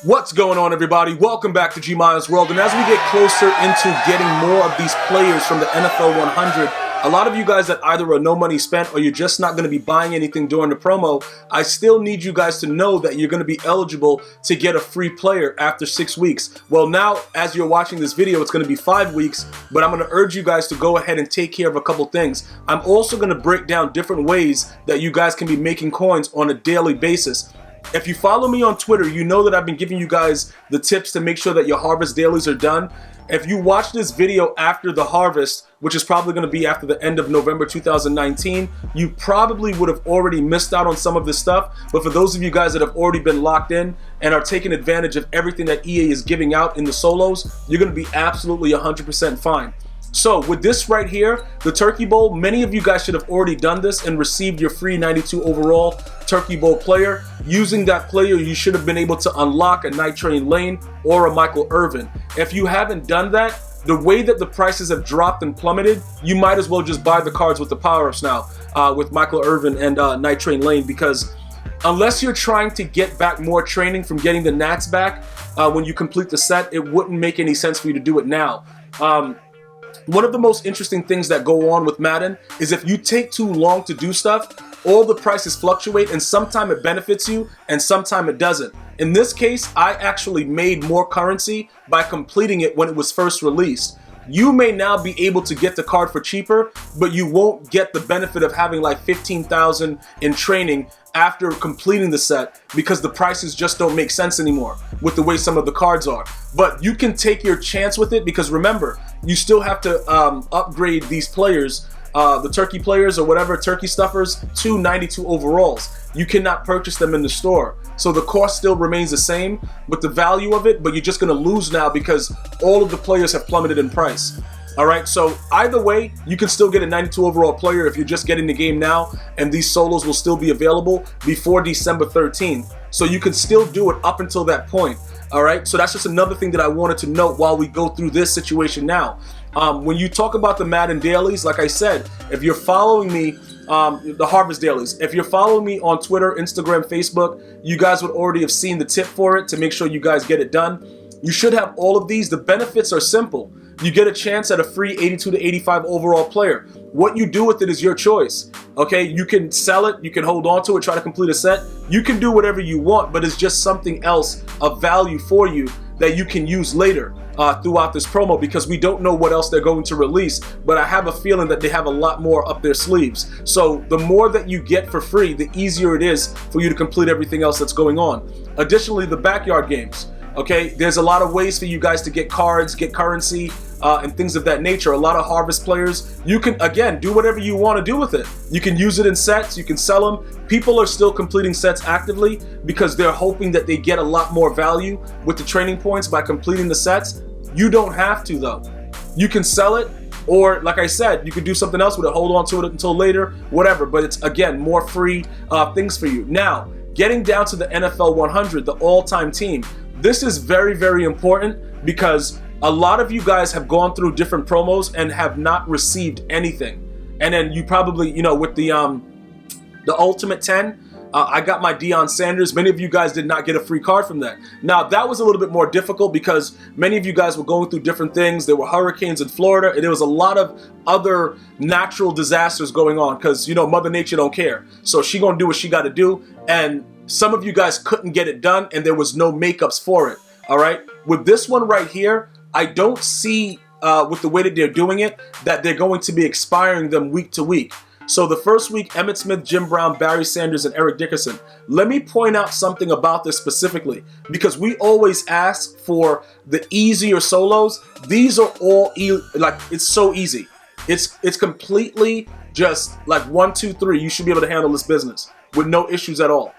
What's going on, everybody? Welcome back to GmiasWorld. And as we get closer into getting more of these players from the NFL 100, a lot of you guys that either are no money spent or you're just not going to be buying anything during the promo, I still need you guys to know that you're going to be eligible to get a free player after 6 weeks. Well, now, as you're watching this video, it's going to be 5 weeks, but I'm going to urge you guys to go ahead and take care of a couple things. I'm also going to break down different ways that you guys can be making coins on a daily basis. If you follow me on Twitter, you know that I've been giving you guys the tips to make sure that your harvest dailies are done. If you watch this video after the harvest, which is probably going to be after the end of November 2019, you probably would have already missed out on some of this stuff. But for those of you guys that have already been locked in and are taking advantage of everything that EA is giving out in the solos, you're going to be absolutely 100% fine. So with this right here, the Turkey Bowl, many of you guys should have already done this and received your free 92 overall Turkey Bowl player. Using that player, you should have been able to unlock a Night Train Lane or a Michael Irvin. If you haven't done that, the way that the prices have dropped and plummeted, you might as well just buy the cards with the power-ups now with Michael Irvin and Night Train Lane, because unless you're trying to get back more training from getting the Nats back when you complete the set, it wouldn't make any sense for you to do it now. One of the most interesting things that go on with Madden is if you take too long to do stuff, all the prices fluctuate, and sometimes it benefits you and sometimes it doesn't. In this case, I actually made more currency by completing it when it was first released. You may now be able to get the card for cheaper, but you won't get the benefit of having like 15,000 in training after completing the set, because the prices just don't make sense anymore with the way some of the cards are. But you can take your chance with it, because remember, you still have to upgrade these players, the turkey players or whatever, turkey stuffers, to 92 overalls. You cannot purchase them in the store. So the cost still remains the same with the value of it, but you're just going to lose now because all of the players have plummeted in price. All right, so either way, you can still get a 92 overall player if you're just getting the game now, and these solos will still be available before December 13th. So you can still do it up until that point. All right, so that's just another thing that I wanted to note while we go through this situation now. When you talk about the Madden dailies, like I said, if you're following me, the harvest dailies, if you're following me on Twitter, Instagram, Facebook, you guys would already have seen the tip for it to make sure you guys get it done. You should have all of these. The benefits are simple. You get a chance at a free 82 to 85 overall player. What you do with it is your choice. Okay, you can sell it, you can hold on to it, try to complete a set. You can do whatever you want, but it's just something else of value for you that you can use later throughout this promo, because we don't know what else they're going to release, but I have a feeling that they have a lot more up their sleeves. So the more that you get for free, the easier it is for you to complete everything else that's going on. Additionally, the backyard games. Okay, there's a lot of ways for you guys to get cards, get currency, and things of that nature. A lot of harvest players, you can, again, do whatever you want to do with it. You can use it in sets, you can sell them. People are still completing sets actively because they're hoping that they get a lot more value with the training points by completing the sets. You don't have to, though. You can sell it, or like I said, you could do something else with it, hold on to it until later, whatever. But it's, again, more free things for you. Now, getting down to the NFL 100, the all-time team. This is very, very important, because a lot of you guys have gone through different promos and have not received anything. And then you probably, you know, with the Ultimate 10, I got my Deion Sanders. Many of you guys did not get a free card from that. Now, that was a little bit more difficult because many of you guys were going through different things. There were hurricanes in Florida, and there was a lot of other natural disasters going on because, you know, Mother Nature don't care. So she gonna do what she got to do. And some of you guys couldn't get it done, and there was no makeups for it. All right. With this one right here, I don't see with the way that they're doing it that they're going to be expiring them week to week. So the first week, Emmitt Smith, Jim Brown, Barry Sanders, and Eric Dickerson. Let me point out something about this specifically, because we always ask for the easier solos. These are all like, it's so easy. It's completely just like 1, 2, 3. You should be able to handle this business with no issues at all.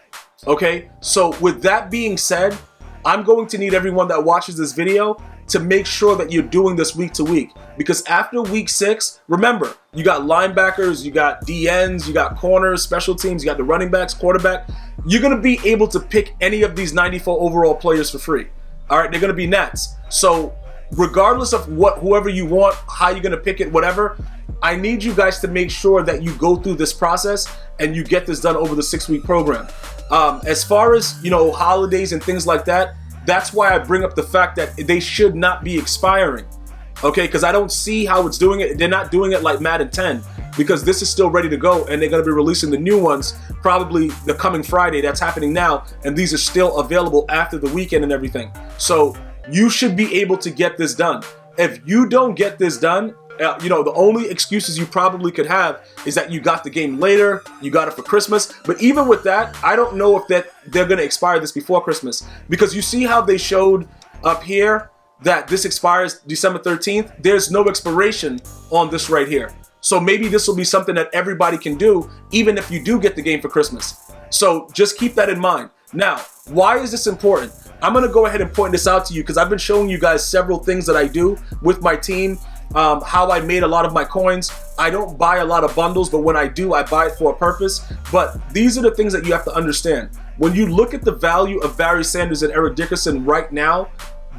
Okay, so with that being said, I'm going to need everyone that watches this video to make sure that you're doing this week to week, because after week 6, remember, you got linebackers, you got DNs, you got corners, special teams, you got the running backs, quarterback. You're going to be able to pick any of these 94 overall players for free. All right, they're going to be Nats. So regardless of whoever you want, how you're going to pick it, whatever, I need you guys to make sure that you go through this process and you get this done over the 6-week program. As far as, you know, holidays and things like that, That's why I bring up the fact that they should not be expiring. Okay, because I don't see how it's doing it. They're not doing it like Madden 10, because this is still ready to go, and they're going to be releasing the new ones probably the coming Friday. That's happening now, and these are still available after the weekend and everything. So you should be able to get this done. If you don't get this done, the only excuses you probably could have is that you got the game later, you got it for Christmas. But even with that, I don't know if they're going to expire this before Christmas, because you see how they showed up here that this expires December 13th. There's no expiration on this right here. So maybe this will be something that everybody can do, even if you do get the game for Christmas. So just keep that in mind. Now, why is this important? I'm going to go ahead and point this out to you, because I've been showing you guys several things that I do with my team, how I made a lot of my coins. I don't buy a lot of bundles, but when I do, I buy it for a purpose. But these are the things that you have to understand. When you look at the value of Barry Sanders and Eric Dickerson right now,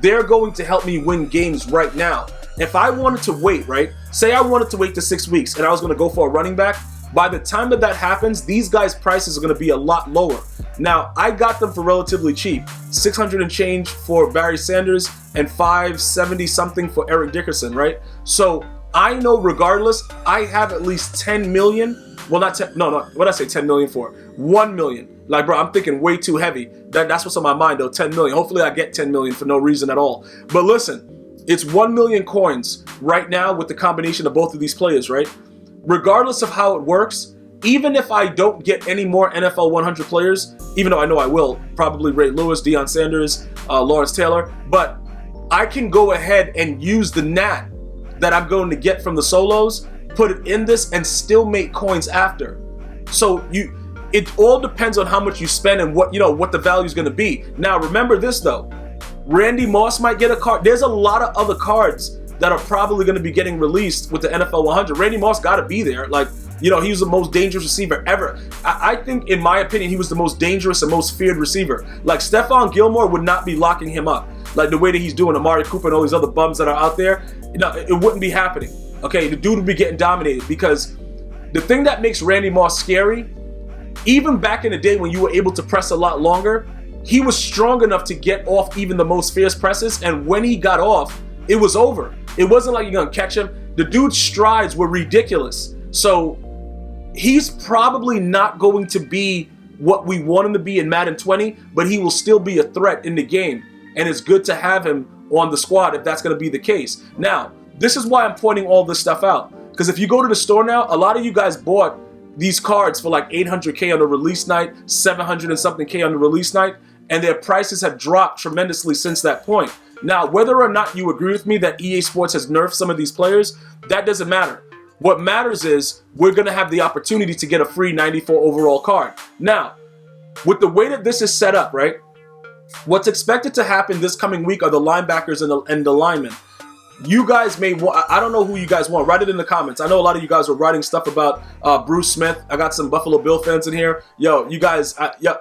they're going to help me win games right now. If I wanted to wait, right? Say I wanted to wait the 6 weeks and I was going to go for a running back. By the time that happens, these guys' prices are going to be a lot lower. Now, I got them for relatively cheap. 600 and change for Barry Sanders and 570 something for Eric Dickerson, right? So I know regardless, I have at least 10 million. Well, not 10, no, what did I say 10 million for? 1 million. Like, bro, I'm thinking way too heavy. That's what's on my mind, though, 10 million. Hopefully I get 10 million for no reason at all. But listen, it's 1 million coins right now with the combination of both of these players, right? Regardless of how it works, even if I don't get any more NFL 100 players, even though I know I will, probably Ray Lewis, Deion Sanders, Lawrence Taylor, but I can go ahead and use the NAT that I'm going to get from the solos, put it in this, and still make coins after. So it all depends on how much you spend and what the value is going to be. Now, remember this though, Randy Moss might get a card. There's a lot of other cards that are probably going to be getting released with the NFL 100. Randy Moss got to be there. Like, he was the most dangerous receiver ever. I think, in my opinion, he was the most dangerous and most feared receiver. Like, Stephon Gilmore would not be locking him up. Like, the way that he's doing Amari Cooper and all these other bums that are out there, it wouldn't be happening. Okay, the dude would be getting dominated, because the thing that makes Randy Moss scary, even back in the day when you were able to press a lot longer, he was strong enough to get off even the most fierce presses, and when he got off, it was over. It wasn't like you're gonna catch him. The dude's strides were ridiculous. So he's probably not going to be what we want him to be in Madden 20, but he will still be a threat in the game. And it's good to have him on the squad if that's gonna be the case. Now, this is why I'm pointing all this stuff out. Because if you go to the store now, a lot of you guys bought these cards for like 800K on the release night, 700 and something K on the release night, and their prices have dropped tremendously since that point. Now, whether or not you agree with me that EA Sports has nerfed some of these players, that doesn't matter. What matters is we're going to have the opportunity to get a free 94 overall card. Now, with the way that this is set up, right, what's expected to happen this coming week are the linebackers and the linemen. You guys may want, I don't know who you guys want. Write it in the comments. I know a lot of you guys are writing stuff about Bruce Smith. I got some Buffalo Bill fans in here. Yo, you guys,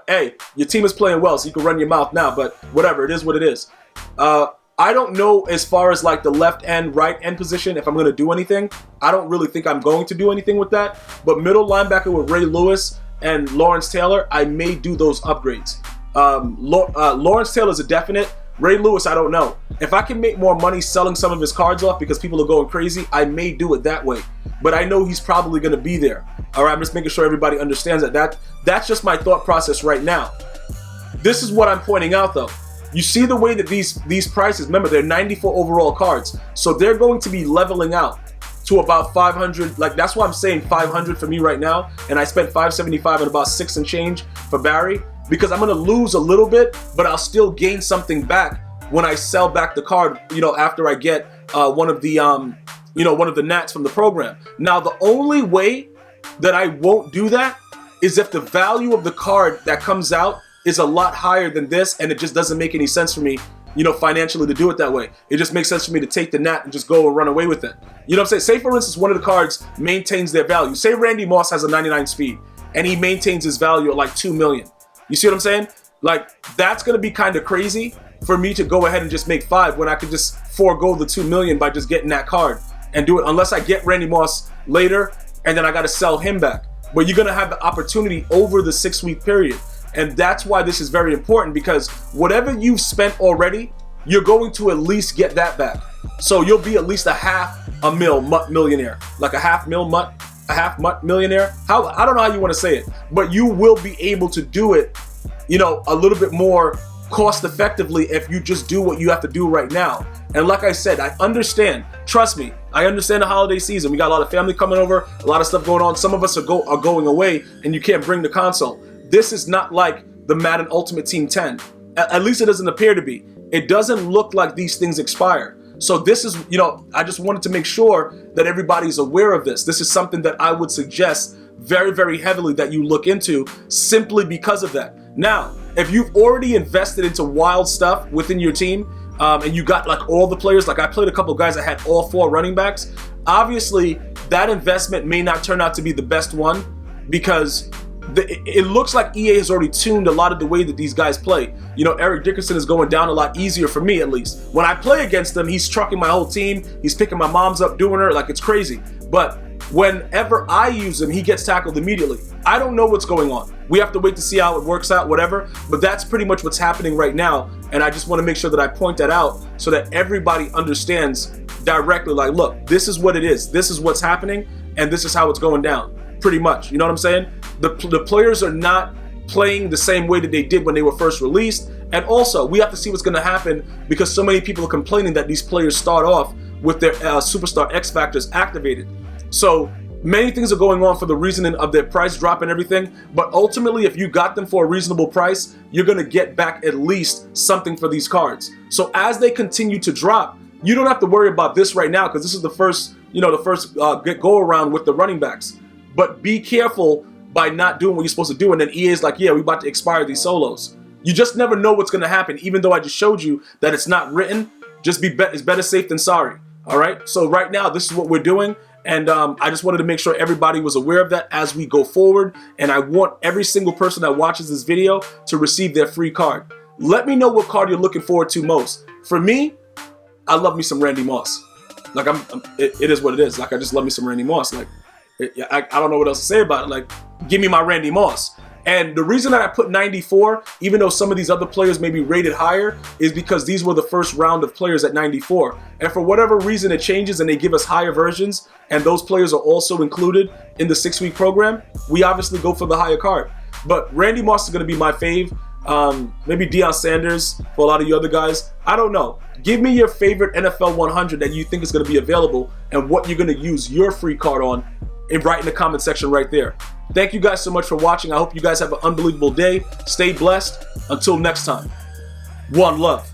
hey, your team is playing well, so you can run your mouth now, but whatever, it is what it is. I don't know as far as like the left end, right end position, if I'm going to do anything. I don't really think I'm going to do anything with that. But middle linebacker with Ray Lewis and Lawrence Taylor, I may do those upgrades. Lawrence Taylor's a definite. Ray Lewis, I don't know. If I can make more money selling some of his cards off because people are going crazy, I may do it that way. But I know he's probably going to be there. All right, I'm just making sure everybody understands that. That's just my thought process right now. This is what I'm pointing out, though. You see the way that these prices, remember, they're 94 overall cards. So they're going to be leveling out to about 500. Like, that's why I'm saying 500 for me right now. And I spent 575 and about 6 and change for Barry. Because I'm going to lose a little bit, but I'll still gain something back when I sell back the card, after I get one of the nats from the program. Now, the only way that I won't do that is if the value of the card that comes out is a lot higher than this, and it just doesn't make any sense for me, financially to do it that way. It just makes sense for me to take the nat and just go and run away with it. You know what I'm saying? Say, for instance, one of the cards maintains their value. Say Randy Moss has a 99 speed, and he maintains his value at like 2 million. You see what I'm saying? Like, that's going to be kind of crazy for me to go ahead and just make 5 when I could just forego the 2 million by just getting that card and do it, unless I get Randy Moss later and then I got to sell him back. But you're going to have the opportunity over the 6-week period. And that's why this is very important, because whatever you've spent already, you're going to at least get that back. So you'll be at least a half a mil mutt millionaire, like a half mutt millionaire. I don't know how you want to say it, but you will be able to do it, you know, a little bit more cost effectively if you just do what you have to do right now. And like I said, I understand, trust me, I understand the holiday season. We got a lot of family coming over, a lot of stuff going on. Some of us are going away and you can't bring the console. This is not like the Madden Ultimate Team 10. At least it doesn't appear to be. It doesn't look like these things expire. So this is, you know, I just wanted to make sure that everybody's aware of this. This is something that I would suggest very, very heavily that you look into, simply because of that. Now, if you've already invested into wild stuff within your team, and you got like all the players, like I played a couple of guys that had all 4 running backs, obviously that investment may not turn out to be the best one, because it looks like EA has already tuned a lot of the way that these guys play. You know, Eric Dickerson is going down a lot easier for me, at least. When I play against him, he's trucking my whole team. He's picking my mom's up, doing her, like it's crazy. But whenever I use him, he gets tackled immediately. I don't know what's going on. We have to wait to see how it works out, whatever. But that's pretty much what's happening right now. And I just want to make sure that I point that out so that everybody understands directly, like, look, this is what it is. This is what's happening, and this is how it's going down. Pretty much, you know what I'm saying? The players are not playing the same way that they did when they were first released. And also, we have to see what's going to happen, because so many people are complaining that these players start off with their Superstar X Factors activated. So many things are going on for the reasoning of their price drop and everything. But ultimately, if you got them for a reasonable price, you're going to get back at least something for these cards. So as they continue to drop, you don't have to worry about this right now, because this is the first, you know, go around with the running backs. But be careful by not doing what you're supposed to do. And then EA is like, yeah, we're about to expire these solos. You just never know what's going to happen. Even though I just showed you that it's not written, just it's better safe than sorry. All right. So right now, this is what we're doing. And I just wanted to make sure everybody was aware of that as we go forward. And I want every single person that watches this video to receive their free card. Let me know what card you're looking forward to most. For me, I love me some Randy Moss. Like it is what it is. Like, I just love me some Randy Moss. Like, I don't know what else to say about it. Like, give me my Randy Moss. And the reason that I put 94, even though some of these other players may be rated higher, is because these were the first round of players at 94. And for whatever reason it changes and they give us higher versions, and those players are also included in the 6-week program, we obviously go for the higher card. But Randy Moss is going to be my fave. Maybe Deion Sanders for a lot of you other guys. I don't know. Give me your favorite NFL 100 that you think is going to be available and what you're going to use your free card on, and write in the comment section right there. Thank you guys so much for watching. I hope you guys have an unbelievable day. Stay blessed. Until next time. One love.